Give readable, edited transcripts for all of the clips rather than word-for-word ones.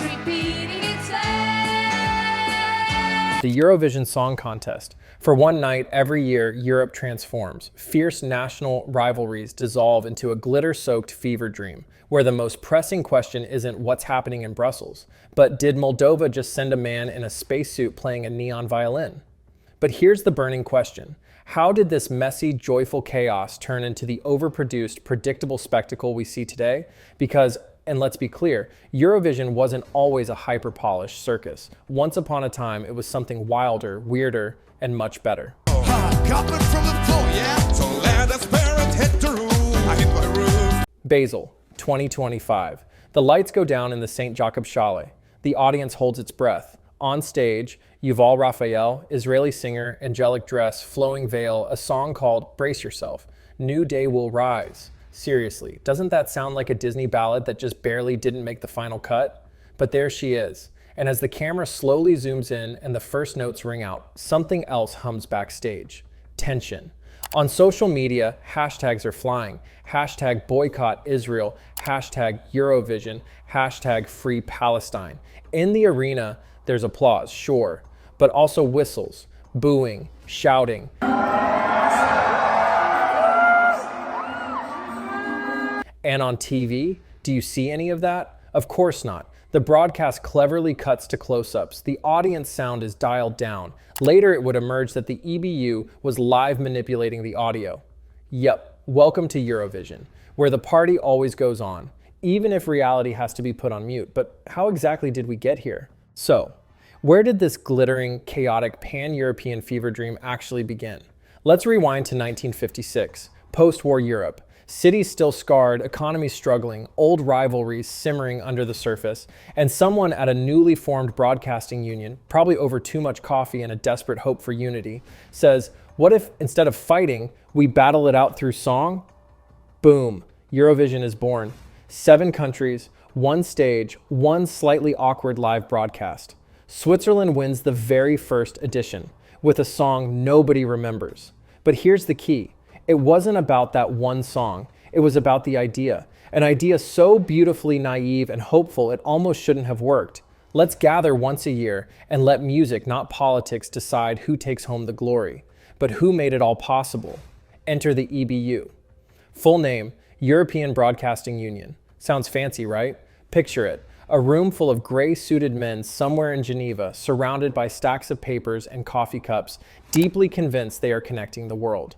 repeating itself. The Eurovision Song Contest. For one night, every year, Europe transforms. Fierce national rivalries dissolve into a glitter-soaked fever dream, where the most pressing question isn't what's happening in Brussels, but did Moldova just send a man in a spacesuit playing a neon violin? But here's the burning question. How did this messy, joyful chaos turn into the overproduced, predictable spectacle we see today? Because, and let's be clear, Eurovision wasn't always a hyper-polished circus. Once upon a time, it was something wilder, weirder, and much better. Basel, 2025. The lights go down in the St. Jakob Chalet. The audience holds its breath. On stage, Yuval Raphael, Israeli singer, angelic dress, flowing veil, a song called Brace Yourself, New Day Will Rise. Seriously, doesn't that sound like a Disney ballad that just barely didn't make the final cut? But there she is. And as the camera slowly zooms in and the first notes ring out, something else hums backstage. Tension. On social media, hashtags are flying. Hashtag boycott Israel, hashtag Eurovision, hashtag free Palestine. In the arena, there's applause, sure, but also whistles, booing, shouting. And on TV, do you see any of that? Of course not. The broadcast cleverly cuts to close-ups. The audience sound is dialed down. Later, it would emerge that the EBU was live manipulating the audio. Yep, welcome to Eurovision, where the party always goes on, even if reality has to be put on mute. But how exactly did we get here? So, where did this glittering, chaotic, pan-European fever dream actually begin? Let's rewind to 1956, post-war Europe. Cities still scarred, economies struggling, old rivalries simmering under the surface, and someone at a newly formed broadcasting union, probably over too much coffee and a desperate hope for unity, says, what if instead of fighting, we battle it out through song? Boom, Eurovision is born. 7 countries, 1 stage, 1 slightly awkward live broadcast. Switzerland wins the very first edition with a song nobody remembers. But here's the key. It wasn't about that one song. It was about the idea. An idea so beautifully naive and hopeful it almost shouldn't have worked. Let's gather once a year and let music, not politics, decide who takes home the glory. But who made it all possible? Enter the EBU. Full name, European Broadcasting Union. Sounds fancy, right? Picture it. A room full of gray-suited men somewhere in Geneva, surrounded by stacks of papers and coffee cups, deeply convinced they are connecting the world.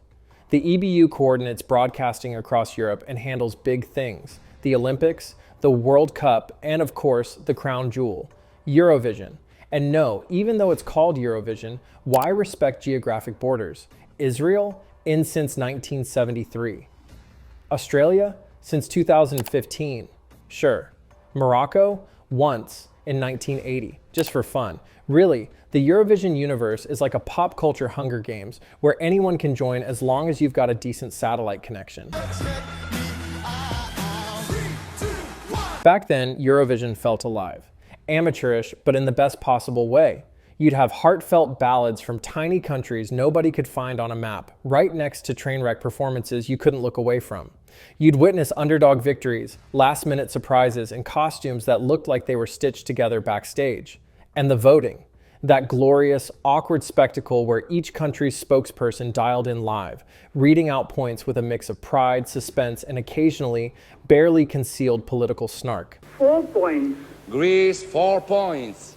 The EBU coordinates broadcasting across Europe and handles big things: the Olympics, the World Cup, and of course, the crown jewel, Eurovision. And no, even though it's called Eurovision, why respect geographic borders? Israel? In since 1973. Australia? Since 2015. Sure. Morocco? Once in 1980, just for fun. Really, the Eurovision universe is like a pop culture Hunger Games where anyone can join as long as you've got a decent satellite connection. Back then, Eurovision felt alive. Amateurish, but in the best possible way. You'd have heartfelt ballads from tiny countries nobody could find on a map, right next to train wreck performances you couldn't look away from. You'd witness underdog victories, last-minute surprises, and costumes that looked like they were stitched together backstage. And the voting. That glorious, awkward spectacle where each country's spokesperson dialed in live, reading out points with a mix of pride, suspense, and occasionally barely concealed political snark. 4 points. Greece, 4 points.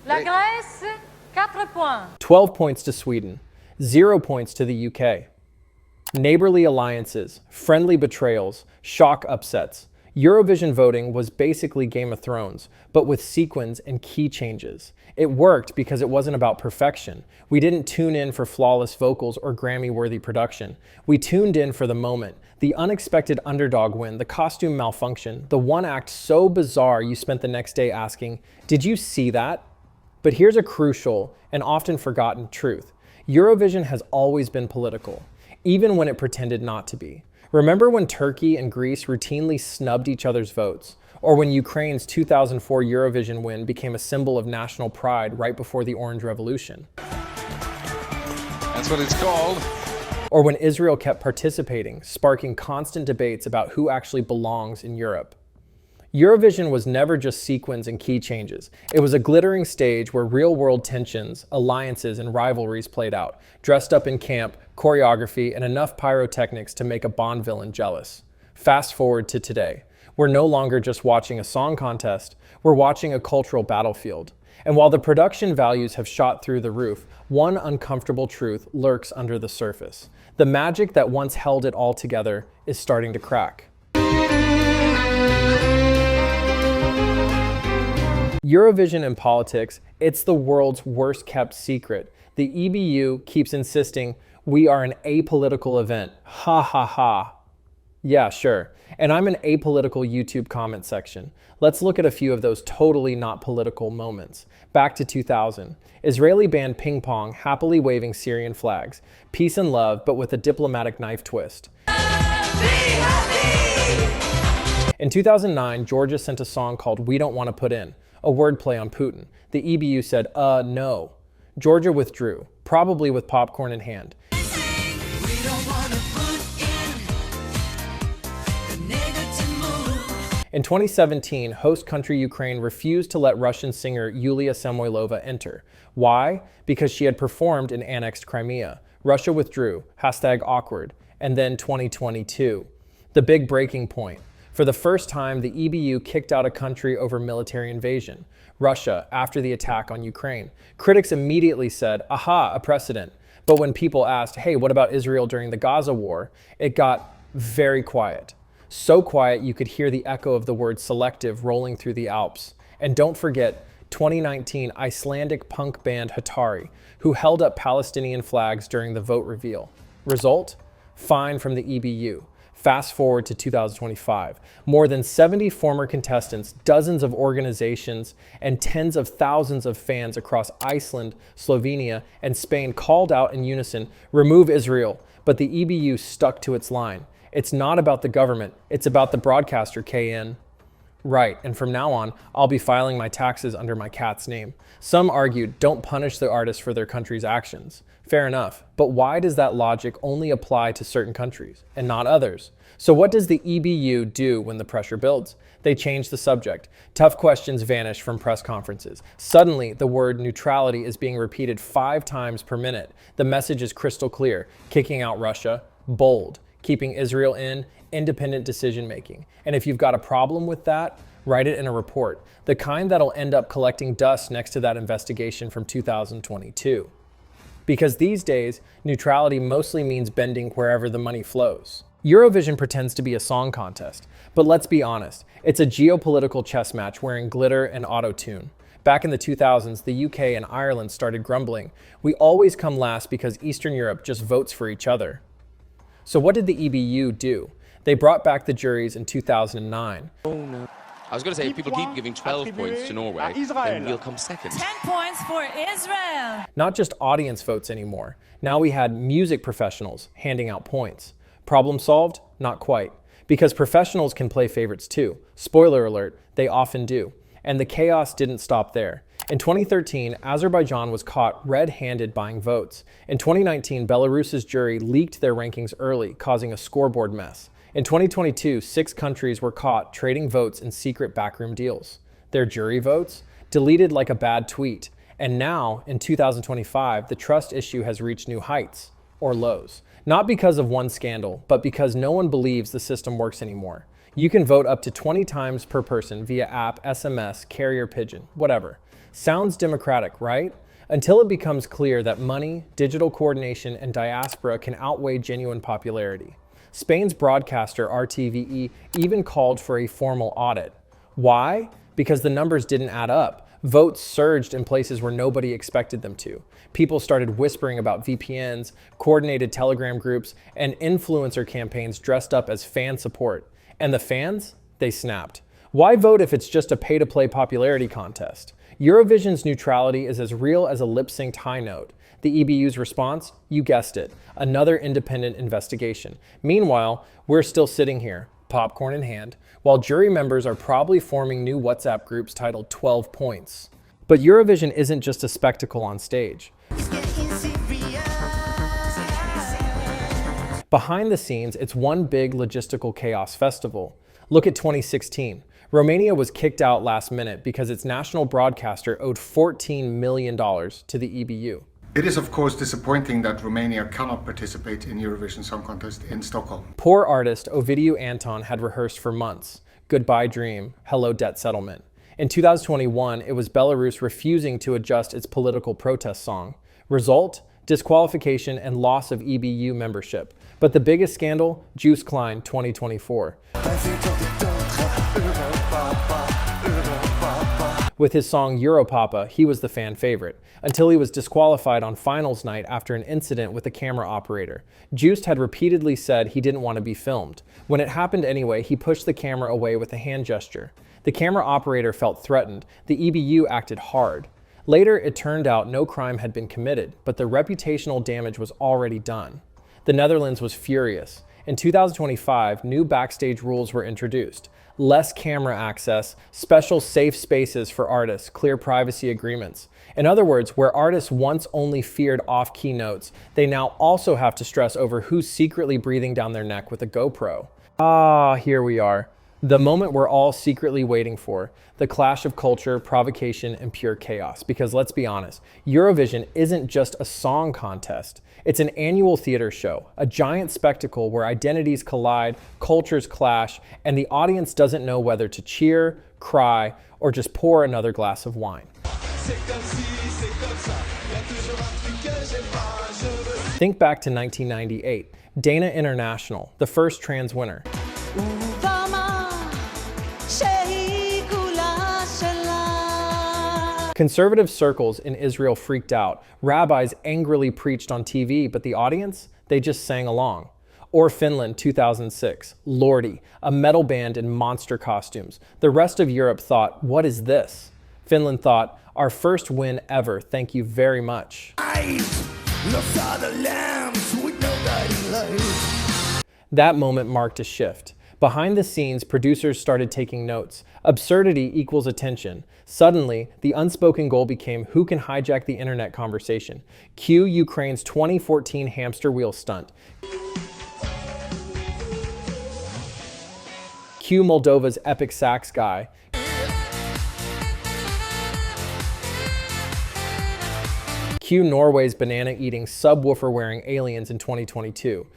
La Grèce, 4 points. 12 points to Sweden, 0 points to the UK. Neighborly alliances, friendly betrayals, shock upsets. Eurovision voting was basically Game of Thrones, but with sequins and key changes. It worked because it wasn't about perfection. We didn't tune in for flawless vocals or Grammy-worthy production. We tuned in for the moment, the unexpected underdog win, the costume malfunction, the one act so bizarre you spent the next day asking, did you see that? But here's a crucial and often forgotten truth. Eurovision has always been political, even when it pretended not to be. Remember when Turkey and Greece routinely snubbed each other's votes? Or when Ukraine's 2004 Eurovision win became a symbol of national pride right before the Orange Revolution? That's what it's called. Or when Israel kept participating, sparking constant debates about who actually belongs in Europe? Eurovision was never just sequins and key changes. It was a glittering stage where real-world tensions, alliances, and rivalries played out, dressed up in camp, choreography, and enough pyrotechnics to make a Bond villain jealous. Fast forward to today. We're no longer just watching a song contest, we're watching a cultural battlefield. And while the production values have shot through the roof, one uncomfortable truth lurks under the surface. The magic that once held it all together is starting to crack. Eurovision and politics, it's the world's worst kept secret. The EBU keeps insisting we are an apolitical event. Ha ha ha. Yeah, sure. And I'm an apolitical YouTube comment section. Let's look at a few of those totally not political moments. Back to 2000. Israeli band Ping Pong happily waving Syrian flags. Peace and love, but with a diplomatic knife twist. In 2009, Georgia sent a song called We Don't Want to Put In, a wordplay on Putin. The EBU said, no. Georgia withdrew, probably with popcorn in hand. In 2017, host country Ukraine refused to let Russian singer Yulia Samoylova enter. Why? Because she had performed in annexed Crimea. Russia withdrew, #awkward, and then 2022. The big breaking point. For the first time, the EBU kicked out a country over military invasion, Russia, after the attack on Ukraine. Critics immediately said, aha, a precedent. But when people asked, hey, what about Israel during the Gaza war? It got very quiet. So quiet you could hear the echo of the word selective rolling through the Alps. And don't forget, 2019 Icelandic punk band Hatari, who held up Palestinian flags during the vote reveal. Result? Fine from the EBU. Fast forward to 2025. More than 70 former contestants, dozens of organizations, and tens of thousands of fans across Iceland, Slovenia, and Spain called out in unison, remove Israel, but the EBU stuck to its line. It's not about the government, it's about the broadcaster, KN. Right, and from now on, I'll be filing my taxes under my cat's name. Some argued, don't punish the artists for their country's actions. Fair enough, but why does that logic only apply to certain countries and not others? So what does the EBU do when the pressure builds? They change the subject. Tough questions vanish from press conferences. Suddenly, the word neutrality is being repeated 5 times per minute. The message is crystal clear, kicking out Russia, bold. Keeping Israel in, independent decision making. And if you've got a problem with that, write it in a report, the kind that'll end up collecting dust next to that investigation from 2022. Because these days, neutrality mostly means bending wherever the money flows. Eurovision pretends to be a song contest, but let's be honest, it's a geopolitical chess match wearing glitter and auto-tune. Back in the 2000s, the UK and Ireland started grumbling. We always come last because Eastern Europe just votes for each other. So what did the EBU do? They brought back the juries in 2009. Oh no. I was going to say, if people keep giving 12 points to Norway, then we'll come second. 10 points for Israel. Not just audience votes anymore. Now we had music professionals handing out points. Problem solved? Not quite. Because professionals can play favorites too. Spoiler alert, they often do. And the chaos didn't stop there. In 2013, Azerbaijan was caught red-handed buying votes. In 2019, Belarus's jury leaked their rankings early, causing a scoreboard mess. In 2022, 6 countries were caught trading votes in secret backroom deals. Their jury votes? Deleted like a bad tweet. And now, in 2025, the trust issue has reached new heights, or lows. Not because of one scandal, but because no one believes the system works anymore. You can vote up to 20 times per person via app, SMS, carrier pigeon, whatever. Sounds democratic, right? Until it becomes clear that money, digital coordination, and diaspora can outweigh genuine popularity. Spain's broadcaster RTVE even called for a formal audit. Why? Because the numbers didn't add up. Votes surged in places where nobody expected them to. People started whispering about VPNs, coordinated Telegram groups, and influencer campaigns dressed up as fan support. And the fans? They snapped. Why vote if it's just a pay-to-play popularity contest? Eurovision's neutrality is as real as a lip-synced high note. The EBU's response? You guessed it, another independent investigation. Meanwhile, we're still sitting here, popcorn in hand, while jury members are probably forming new WhatsApp groups titled 12 Points. But Eurovision isn't just a spectacle on stage. Behind the scenes, it's one big logistical chaos festival. Look at 2016. Romania was kicked out last minute because its national broadcaster owed $14 million to the EBU. It is of course disappointing that Romania cannot participate in Eurovision Song Contest in Stockholm. Poor artist Ovidiu Anton had rehearsed for months. Goodbye Dream, Hello Debt Settlement. In 2021, it was Belarus refusing to adjust its political protest song. Result? Disqualification and loss of EBU membership. But the biggest scandal? Joost Klein 2024. With his song Europapa, he was the fan favorite, until he was disqualified on finals night after an incident with a camera operator. Joost had repeatedly said he didn't want to be filmed. When it happened anyway, he pushed the camera away with a hand gesture. The camera operator felt threatened. The EBU acted hard. Later, it turned out no crime had been committed, but the reputational damage was already done. The Netherlands was furious. In 2025, new backstage rules were introduced. Less camera access, special safe spaces for artists, clear privacy agreements. In other words, where artists once only feared off-key notes, they now also have to stress over who's secretly breathing down their neck with a GoPro. Ah, here we are. The moment we're all secretly waiting for, the clash of culture, provocation, and pure chaos. Because let's be honest, Eurovision isn't just a song contest. It's an annual theater show, a giant spectacle where identities collide, cultures clash, and the audience doesn't know whether to cheer, cry, or just pour another glass of wine. Think back to 1998, Dana International, the first trans winner. Conservative circles in Israel freaked out. Rabbis angrily preached on TV, but the audience, they just sang along. Or Finland 2006, Lordi, a metal band in monster costumes. The rest of Europe thought, what is this? Finland thought, our first win ever, thank you very much. That moment marked a shift. Behind the scenes, producers started taking notes. Absurdity equals attention. Suddenly, the unspoken goal became who can hijack the internet conversation. Cue Ukraine's 2014 hamster wheel stunt. Cue Moldova's epic sax guy. Cue Norway's banana-eating, subwoofer-wearing aliens in 2022.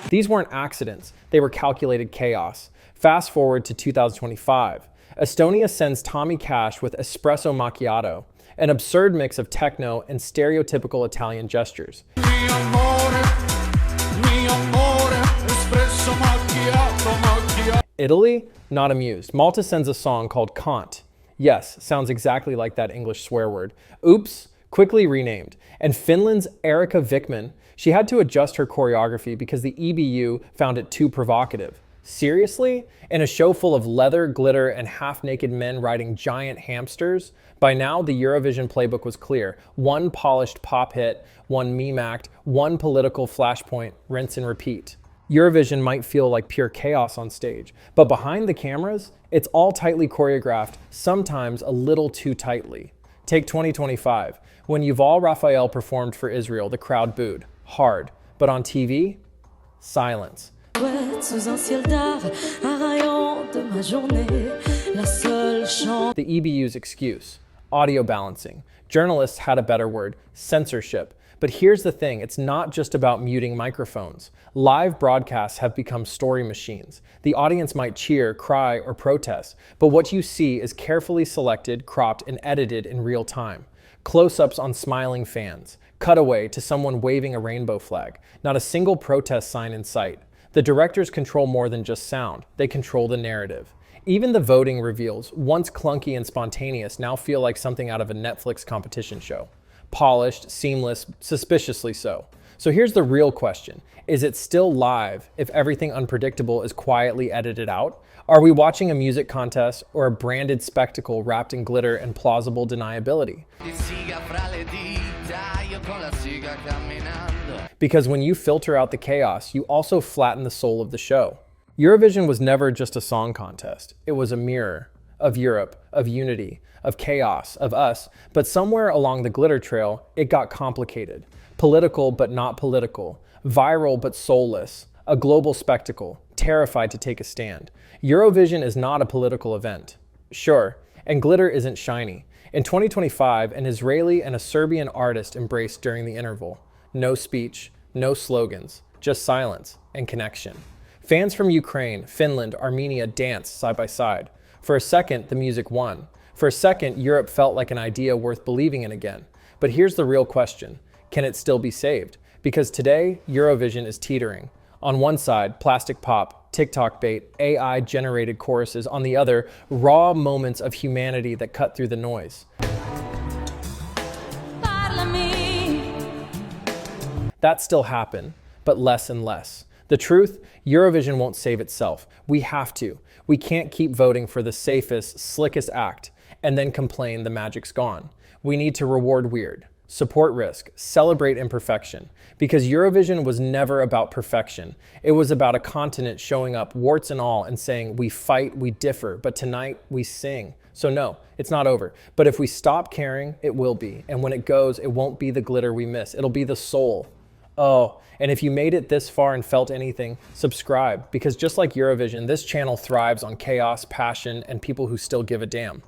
These weren't accidents, they were calculated chaos. Fast forward to 2025. Estonia sends Tommy Cash with espresso macchiato, an absurd mix of techno and stereotypical Italian gestures. Italy? Not amused. Malta sends a song called Kant. Yes, sounds exactly like that English swear word. Oops, quickly renamed. And Finland's Erika Vikman, she had to adjust her choreography because the EBU found it too provocative. Seriously? In a show full of leather, glitter, and half-naked men riding giant hamsters? By now, the Eurovision playbook was clear. One polished pop hit, one meme act, one political flashpoint, rinse and repeat. Eurovision might feel like pure chaos on stage, but behind the cameras, it's all tightly choreographed, sometimes a little too tightly. Take 2025. When Yuval Raphael performed for Israel, the crowd booed. Hard. But on TV? Silence. The EBU's excuse. Audio balancing. Journalists had a better word. Censorship. But here's the thing, it's not just about muting microphones. Live broadcasts have become story machines. The audience might cheer, cry, or protest, but what you see is carefully selected, cropped, and edited in real time. Close-ups on smiling fans. Cutaway to someone waving a rainbow flag. Not a single protest sign in sight. The directors control more than just sound. They control the narrative. Even the voting reveals, once clunky and spontaneous, now feel like something out of a Netflix competition show. Polished, seamless, suspiciously so. So here's the real question. Is it still live if everything unpredictable is quietly edited out? Are we watching a music contest or a branded spectacle wrapped in glitter and plausible deniability? Because when you filter out the chaos, you also flatten the soul of the show. Eurovision was never just a song contest. It was a mirror of Europe, of unity, of chaos, of us, but somewhere along the glitter trail, it got complicated. Political but not political, viral but soulless, a global spectacle, terrified to take a stand. Eurovision is not a political event. Sure, and glitter isn't shiny. In 2025, an Israeli and a Serbian artist embraced during the interval. No speech, no slogans, just silence and connection. Fans from Ukraine, Finland, Armenia danced side by side. For a second, the music won. For a second, Europe felt like an idea worth believing in again. But here's the real question. Can it still be saved? Because today, Eurovision is teetering. On one side, plastic pop, TikTok bait, AI-generated choruses. On the other, raw moments of humanity that cut through the noise. That still happen, but less and less. The truth, Eurovision won't save itself. We have to. We can't keep voting for the safest, slickest act and then complain the magic's gone. We need to reward weird, support risk, celebrate imperfection. Because Eurovision was never about perfection. It was about a continent showing up, warts and all, and saying, we fight, we differ, but tonight we sing. So no, it's not over. But if we stop caring, it will be. And when it goes, it won't be the glitter we miss. It'll be the soul. Oh, and if you made it this far and felt anything, subscribe. Because just like Eurovision, this channel thrives on chaos, passion, and people who still give a damn.